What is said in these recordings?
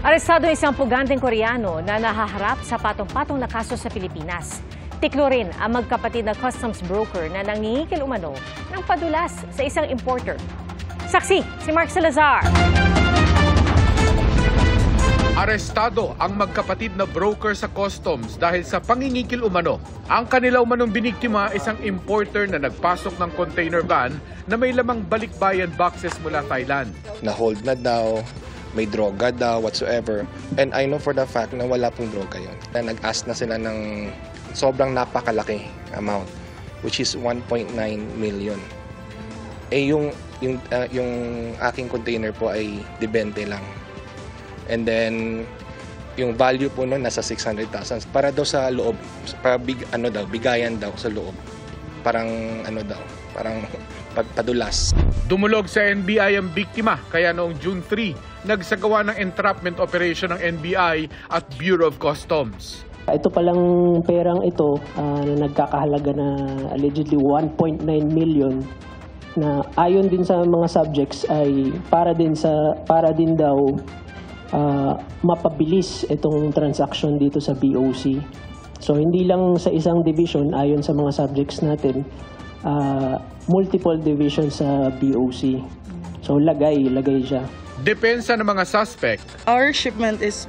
Arestado isang puganteng Koreano na nahaharap sa patong-patong na kaso sa Pilipinas. Tiklo rin ang magkapatid na customs broker na nangingikil umano ng padulas sa isang importer. Saksi, si Mark Salazar. Arestado ang magkapatid na broker sa customs dahil sa pangingikil umano. Ang kanila umanong biniktima isang importer na nagpasok ng container van na may lamang balikbayan boxes mula Thailand. Na-hold na daw, may droga daw, whatsoever. And I know for the fact na wala pong droga yun. Nag-ask na sila ng sobrang napakalaki amount, which is 1.9 million. Yung aking container po ay debente lang. And then, yung value po nun nasa 600,000. Para daw sa loob, para bigayan daw sa loob. Parang padulas. Dumulog sa NBI ang biktima, kaya noong June 3, nagsagawa ng entrapment operation ng NBI at Bureau of Customs. Ito palang perang ito na nagkakahalaga na allegedly 1.9 million na ayon din sa mga subjects ay para din daw mapabilis itong transaction dito sa BOC. So hindi lang sa isang division ayon sa mga subjects natin, multiple divisions sa BOC. So lagay siya. Depensa ng mga suspect. Our shipment is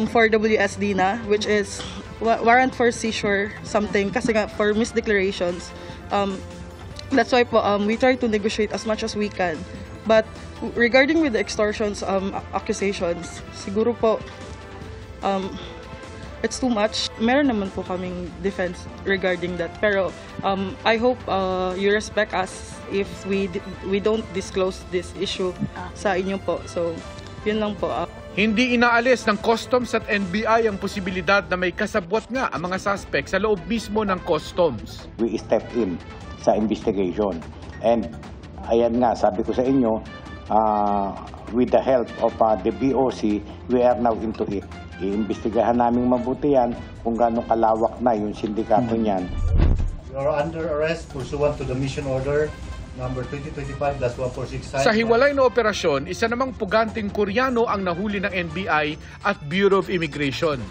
for WSD na, which is warrant for seizure something kasi nga for misdeclarations. That's why po, we try to negotiate as much as we can. But regarding with the extortions accusations, siguro po it's too much. Meron naman po kaming defense regarding that. Pero I hope you respect us if we don't disclose this issue sa inyo po. So, yun lang po. Hindi inaalis ng Customs at NBI ang posibilidad na may kasabwat nga ang mga suspect sa loob mismo ng Customs. We step in sa investigation. And ayan nga, sabi ko sa inyo, with the help of the BOC, we are now into it. Iimbestigahan namin mabuti yan kung gaano kalawak na yung sindikato niyan. You are under arrest pursuant to the mission order number 2025-1469. Sa hiwalay na operasyon, isa namang puganting Koreano ang nahuli ng NBI at Bureau of Immigration.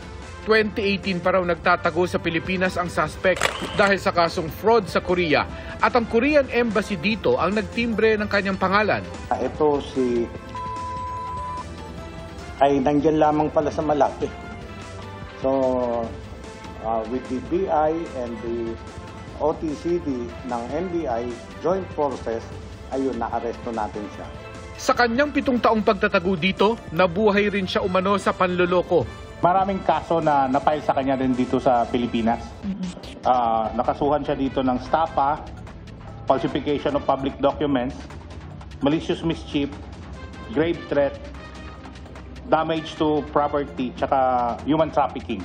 2018 pa raw nagtatago sa Pilipinas ang suspect dahil sa kasong fraud sa Korea at ang Korean Embassy dito ang nagtimbre ng kanyang pangalan. Ito ay nandyan lamang pala sa Malate. So, with the BI and the OTCD ng NBI Joint Forces, ayun, na-aresto natin siya. Sa kanyang 7 taong pagtatago dito, nabuhay rin siya umano sa panloloko. Maraming kaso na napile sa kanya din dito sa Pilipinas. Nakasuhan siya dito ng STAPA, falsification of public documents, malicious mischief, grave threat, damage to property, tsaka human trafficking.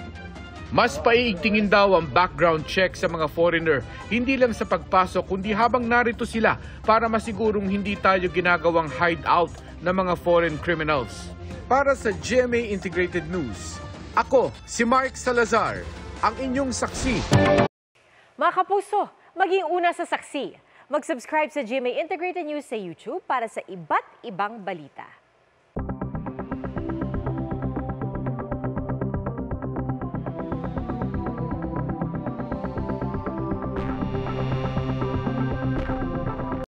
Mas paiigtingin daw ang background check sa mga foreigner, hindi lang sa pagpasok kundi habang narito sila para masigurong hindi tayo ginagawang hideout ng mga foreign criminals. Para sa GMA Integrated News, ako si Mark Salazar, ang inyong saksi. Mga kapuso, maging una sa saksi. Mag-subscribe sa GMA Integrated News sa YouTube para sa iba't ibang balita.